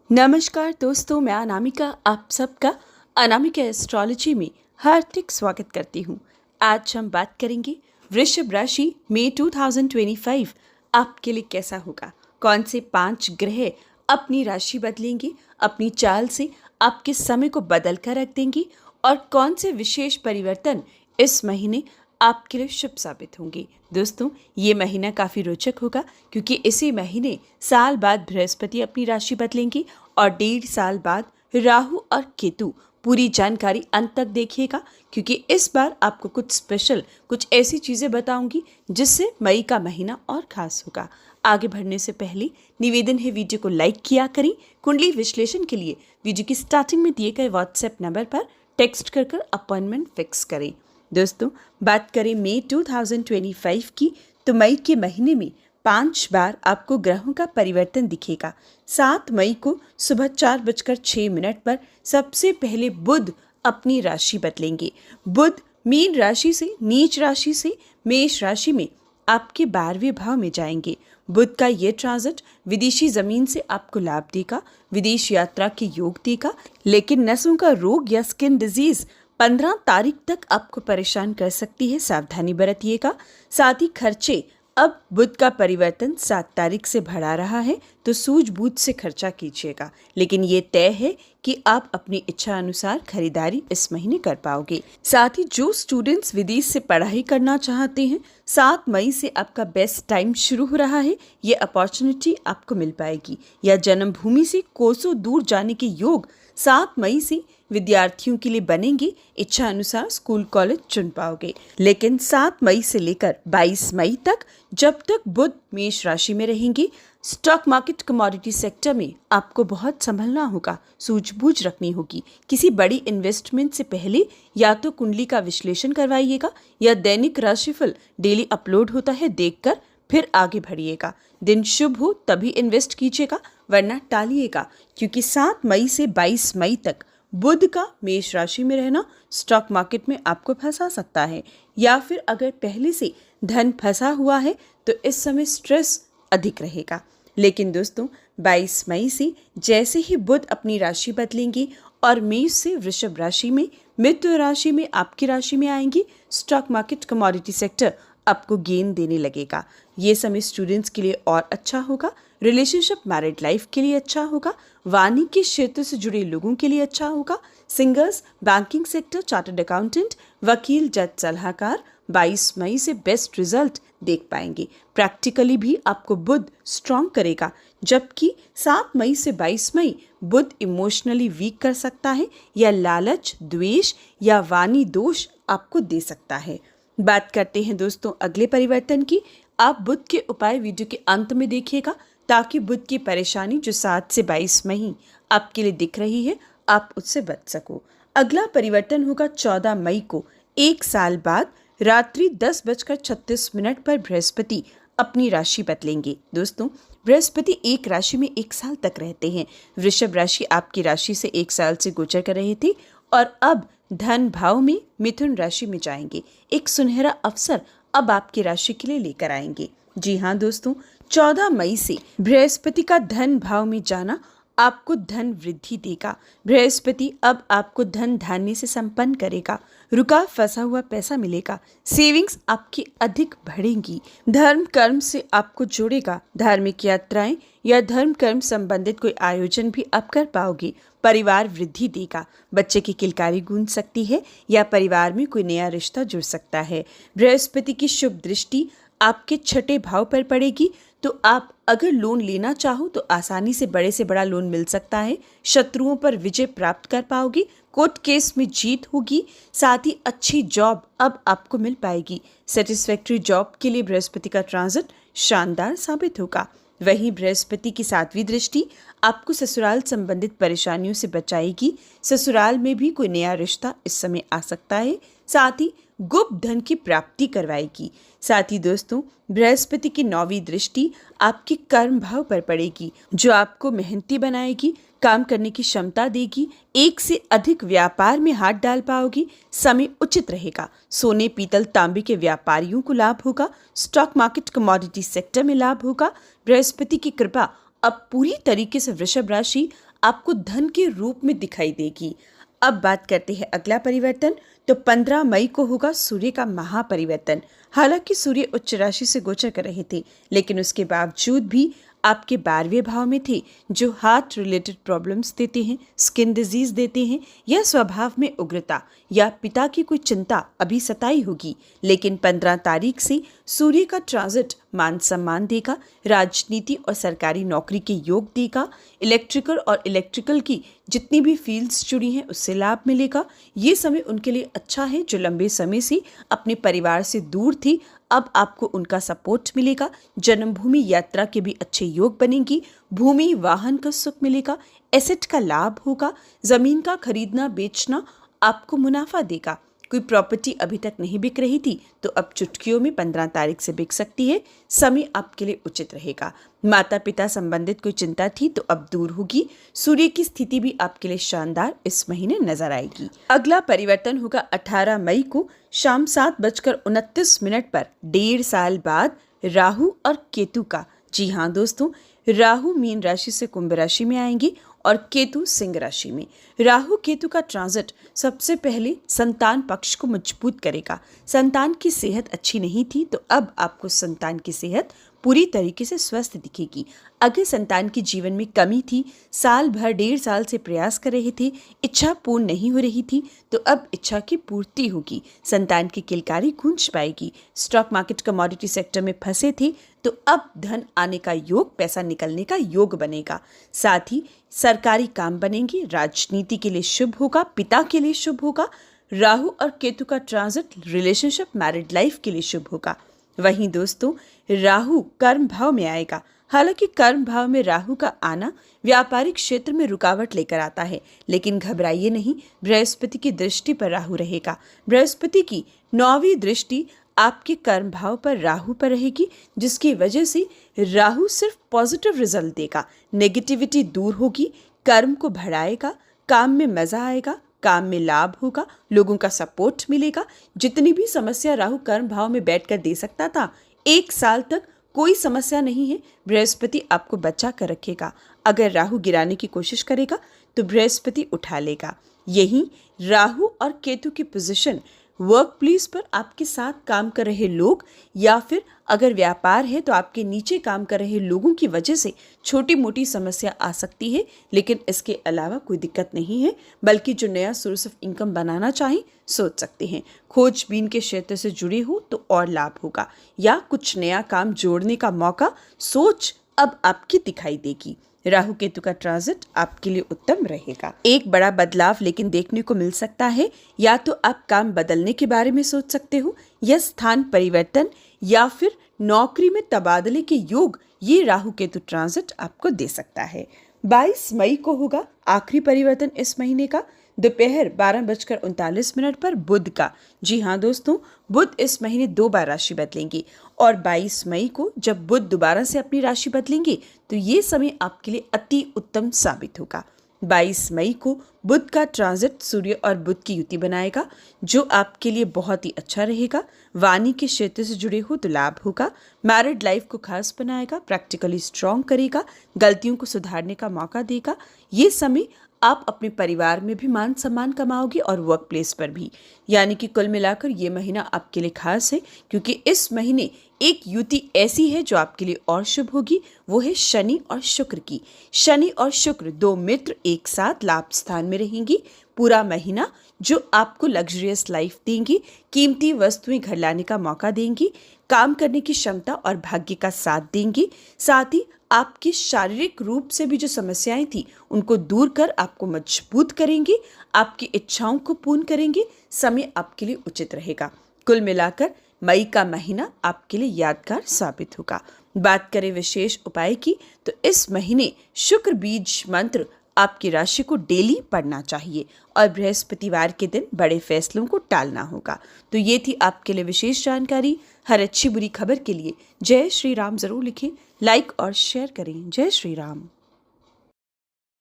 नमस्कार दोस्तों, मैं अनामिका आप सबका अनामिका एस्ट्रोलॉजी में हार्दिक स्वागत करती हूँ। आज हम बात करेंगे वृषभ राशि मई 2025 आपके लिए कैसा होगा। कौन से 5 ग्रह अपनी राशि बदलेंगे, अपनी चाल से आपके समय को बदल कर रख देंगे और कौन से विशेष परिवर्तन इस महीने आपके लिए शुभ साबित होंगे। दोस्तों, ये महीना काफ़ी रोचक होगा क्योंकि इसी महीने साल बाद बृहस्पति अपनी राशि बदलेंगे और 1.5 साल बाद राहु और केतु। पूरी जानकारी अंत तक देखिएगा क्योंकि इस बार आपको कुछ स्पेशल, कुछ ऐसी चीज़ें बताऊंगी जिससे मई का महीना और खास होगा। आगे बढ़ने से पहले निवेदन है, वीडियो को लाइक किया करें। कुंडली विश्लेषण के लिए वीडियो की स्टार्टिंग में दिए गए व्हाट्सएप नंबर पर टेक्स्ट कर अपॉइंटमेंट फिक्स करें। दोस्तों, बात करें मई 2025 की, तो मई के महीने में 5 बार आपको ग्रहों का परिवर्तन दिखेगा। 7 मई को सुबह 4:06 पर सबसे पहले बुध अपनी राशि बदलेंगे। बुध मीन राशि से नीच राशि से मेष राशि में आपके 12वें भाव में जाएंगे। बुध का ये ट्रांजिट विदेशी जमीन से आपको लाभ देगा, विदेश यात्रा के योग देगा, लेकिन नसों का रोग या स्किन डिजीज 15 तारीख तक आपको परेशान कर सकती है, सावधानी बरतिएगा। साथ ही खर्चे, अब बुध का परिवर्तन 7 तारीख से बढ़ा रहा है तो सूझबूझ से खर्चा कीजिएगा, लेकिन ये तय है कि आप अपनी इच्छा अनुसार खरीदारी इस महीने कर पाओगे। साथ ही जो स्टूडेंट्स विदेश से पढ़ाई करना चाहते हैं, 7 मई से आपका बेस्ट टाइम शुरू हो रहा है। ये अपॉर्चुनिटी आपको मिल पाएगी। या जन्मभूमि से कोसों दूर जाने के योग 7 मई से विद्यार्थियों के लिए बनेंगे। इच्छा अनुसार स्कूल कॉलेज चुन पाओगे। लेकिन 7 मई से लेकर 22 मई तक, जब तक बुध मेष राशि में रहेंगे, स्टॉक मार्केट कमोडिटी सेक्टर में आपको बहुत संभलना होगा, सूझबूझ रखनी होगी। किसी बड़ी इन्वेस्टमेंट से पहले या तो कुंडली का विश्लेषण करवाइएगा या दैनिक राशिफल डेली अपलोड होता है देखकर फिर आगे बढ़िएगा। दिन शुभ हो तभी इन्वेस्ट कीजिएगा, वरना टालिएगा, क्योंकि 7 मई से 22 मई तक बुध का मेष राशि में रहना स्टॉक मार्केट में आपको फंसा सकता है। या फिर अगर पहले से धन फंसा हुआ है तो इस समय स्ट्रेस अधिक रहेगा। लेकिन दोस्तों, 22 मई से जैसे ही बुध अपनी राशि बदलेंगे और मेष से वृषभ राशि में, मिथुन राशि में आपकी राशि में आएंगी, स्टॉक मार्केट कमोडिटी सेक्टर आपको गेन देने लगेगा। ये समय स्टूडेंट्स के लिए और अच्छा होगा, रिलेशनशिप मैरिड लाइफ के लिए अच्छा होगा, वाणिज्य के क्षेत्र से जुड़े लोगों के लिए अच्छा होगा, singers, banking sector, chartered accountant, वकील, जज, सलाहकार 22 मई से बेस्ट रिजल्ट देख पाएंगे। प्रैक्टिकली भी आपको बुध स्ट्रांग करेगा, जबकि 7 मई से 22 मई बुध इमोशनली वीक कर सकता है या लालच, द्वेष या वाणी दोष आपको दे सकता है। बात करते हैं दोस्तों अगले परिवर्तन की। आप बुध के उपाय वीडियो के अंत में देखिएगा ताकि बुध की परेशानी जो 7 से 22 मई आपके लिए दिख रही है, आप उससे बच सको। अगला परिवर्तन होगा 14 मई को। 1 साल बाद रात्रि 10:36 पर बृहस्पति अपनी राशि बदलेंगे। दोस्तों, बृहस्पति एक राशि में 1 साल तक रहते हैं। वृषभ राशि आपकी राशि से 1 साल से गोचर कर रहे थे और अब धन भाव में मिथुन राशि में जाएंगे। एक सुनहरा अवसर अब आपकी राशि के लिए लेकर आएंगे। जी हाँ दोस्तों, 14 मई से बृहस्पति का धन भाव में जाना आपको धन वृद्धि देगा। बृहस्पति अब आपको धन धान्य से संपन्न करेगा। रुका फंसा हुआ पैसा मिलेगा। सेविंग्स आपकी अधिक बढ़ेंगी। धर्म कर्म से आपको जोड़ेगा। धार्मिक यात्राएं या धर्म कर्म संबंधित कोई आयोजन भी आप कर पाओगे। परिवार वृद्धि देगा। बच्चे की किलकारी गूंज सकती है या परिवार में कोई नया रिश्ता जुड़ सकता है। बृहस्पति की शुभ दृष्टि आपके 6ठे भाव पर पड़ेगी, तो आप अगर लोन लेना चाहो तो आसानी से बड़ा लोन मिल सकता है। शत्रुओं पर विजय प्राप्त कर पाओगे। कोर्ट केस में जीत होगी। साथ ही अच्छी जॉब अब आपको मिल पाएगी। सेटिस्फैक्ट्री जॉब के लिए बृहस्पति का ट्रांजिट शानदार साबित होगा। वहीं बृहस्पति की 7वीं दृष्टि आपको ससुराल संबंधित परेशानियों से बचाएगी। ससुराल में भी कोई नया रिश्ता इस समय आ सकता है। साथ ही गुप्त धन की प्राप्ति करवाएगी। साथ ही दोस्तों, बृहस्पति की 9वीं दृष्टि आपके कर्म भाव पर पड़ेगी, जो आपको मेहनती बनाएगी, काम करने की क्षमता देगी। एक से अधिक व्यापार में हाथ डाल पाओगी। समय उचित रहेगा। सोने, पीतल, तांबे के व्यापारियों को लाभ होगा। स्टॉक मार्केट कमोडिटी सेक्टर में लाभ होगा। बृहस्पति की कृपा अब पूरी तरीके से वृषभ राशि आपको धन के रूप में दिखाई देगी। अब बात करते हैं अगला परिवर्तन। तो 15 मई को होगा सूर्य का महापरिवर्तन। हालांकि सूर्य उच्च राशि से गोचर कर रहे थे, लेकिन उसके बावजूद भी आपके 12वें भाव में थे, जो हार्ट रिलेटेड प्रॉब्लम्स देते हैं, स्किन डिजीज देते हैं, या स्वभाव में उग्रता या पिता की कोई चिंता अभी सताई होगी। लेकिन 15 तारीख से सूर्य का ट्रांजिट मान सम्मान देगा, राजनीति और सरकारी नौकरी के योग देगा, इलेक्ट्रिकल की जितनी भी फील्ड्स जुड़ी हैं उससे लाभ मिलेगा। ये समय उनके लिए अच्छा है जो लंबे समय से अपने परिवार से दूर थे, अब आपको उनका सपोर्ट मिलेगा। जन्मभूमि यात्रा के भी अच्छे योग बनेंगी, भूमि वाहन का सुख मिलेगा, एसेट का लाभ होगा, जमीन का खरीदना बेचना आपको मुनाफा देगा। कोई प्रॉपर्टी अभी तक नहीं बिक रही थी तो अब चुटकियों में 15 तारीख से बिक सकती है। समय आपके लिए उचित रहेगा। माता पिता संबंधित कोई चिंता थी तो अब दूर होगी। सूर्य की स्थिति भी आपके लिए शानदार इस महीने नजर आएगी। अगला परिवर्तन होगा 18 मई को शाम 7:29 पर 1.5 साल बाद राहु और केतु का। जी हाँ दोस्तों, राहु मीन राशि से कुंभ राशि में आएंगे और केतु सिंह राशि में। राहु केतु का ट्रांजिट सबसे पहले संतान पक्ष को मजबूत करेगा। संतान की सेहत अच्छी नहीं थी तो अब आपको संतान की सेहत पूरी तरीके से स्वस्थ दिखेगी। अगर संतान की जीवन में कमी थी, साल भर 1.5 साल से प्रयास कर रहे थे, इच्छा पूर्ण नहीं हो रही थी, तो अब इच्छा की पूर्ति होगी। संतान की किलकारी गूंज पाएगी। स्टॉक मार्केट कमोडिटी सेक्टर में फंसे थे तो अब धन आने का योग, पैसा निकलने का योग बनेगा। साथ ही सरकारी काम बनेंगे, राजनीति के लिए शुभ होगा, पिता के लिए शुभ होगा। राहु और केतु का ट्रांजिट रिलेशनशिप, मैरिड लाइफ के लिए शुभ होगा। वहीं दोस्तों, राहु कर्म भाव में आएगा। हालांकि कर्म भाव में राहु का आना व्यापारिक क्षेत्र में रुकावट लेकर आता है, लेकिन घबराइए नहीं, बृहस्पति की दृष्टि पर राहु रहेगा। बृहस्पति की 9वीं दृष्टि आपके कर्म भाव पर राहु पर रहेगी, जिसकी वजह से राहु सिर्फ पॉजिटिव रिजल्ट देगा। नेगेटिविटी दूर होगी, कर्म को बढ़ाएगा, काम में मजा आएगा, काम में लाभ होगा, लोगों का सपोर्ट मिलेगा। जितनी भी समस्या राहु कर्म भाव में बैठकर दे सकता था, 1 साल तक कोई समस्या नहीं है। बृहस्पति आपको बचा कर रखेगा। अगर राहु गिराने की कोशिश करेगा तो बृहस्पति उठा लेगा। यही राहु और केतु की पोजीशन वर्क प्लेस पर आपके साथ काम कर रहे लोग, या फिर अगर व्यापार है तो आपके नीचे काम कर रहे लोगों की वजह से छोटी मोटी समस्या आ सकती है, लेकिन इसके अलावा कोई दिक्कत नहीं है। बल्कि जो नया सोर्स ऑफ इनकम बनाना चाहें सोच सकते हैं। खोजबीन के क्षेत्र से जुड़े हो तो और लाभ होगा, या कुछ नया काम जोड़ने का मौका, सोच अब आपकी दिखाई देगी। राहु केतु का ट्रांजिट आपके लिए उत्तम रहेगा। एक बड़ा बदलाव लेकिन देखने को मिल सकता है। या तो आप काम बदलने के बारे में सोच सकते हो, या स्थान परिवर्तन, या फिर नौकरी में तबादले के योग, ये राहु केतु ट्रांजिट आपको दे सकता है। 22 मई को होगा आखिरी परिवर्तन इस महीने का, दोपहर 12:39 पर बुध का। जी हाँ दोस्तों, बुध इस महीने 2 बार राशि बदलेंगे, और 22 मई को जब बुध दोबारा से अपनी राशि बदलेंगे तो ये समय आपके लिए अति उत्तम साबित होगा। 22 मई को बुध का ट्रांजिट सूर्य और बुध की युति बनाएगा, जो आपके लिए बहुत ही अच्छा रहेगा। वाणी के क्षेत्र से जुड़े हो तो लाभ होगा। मैरिड लाइफ को खास बनाएगा, प्रैक्टिकली स्ट्रांग करेगा, गलतियों को सुधारने का मौका देगा। ये समय आप अपने परिवार में भी मान सम्मान कमाओगे और वर्क प्लेस पर भी। यानी कि कुल मिलाकर ये महीना आपके लिए खास है, क्योंकि इस महीने एक युति ऐसी है जो आपके लिए और शुभ होगी। वो है शनि और शुक्र की। शनि और शुक्र 2 मित्र एक साथ लाभ स्थान में रहेंगी पूरा महीना, जो आपको लग्जरियस लाइफ देंगी, कीमती वस्तुएं घर लाने का मौका देंगी, काम करने की क्षमता और भाग्य का साथ देंगी। साथ ही आपकी शारीरिक रूप से भी जो समस्याएं थी उनको दूर कर आपको मजबूत करेंगे, आपकी इच्छाओं को पूर्ण करेंगे। समय आपके लिए उचित रहेगा। कुल मिलाकर मई का महीना आपके लिए यादगार साबित होगा। बात करें विशेष उपाय की, तो इस महीने शुक्र बीज मंत्र आपकी राशि को डेली पढ़ना चाहिए, और बृहस्पतिवार के दिन बड़े फैसलों को टालना होगा। तो ये थी आपके लिए विशेष जानकारी। हर अच्छी बुरी खबर के लिए जय श्री राम जरूर लिखें, लाइक और शेयर करें। जय श्री राम।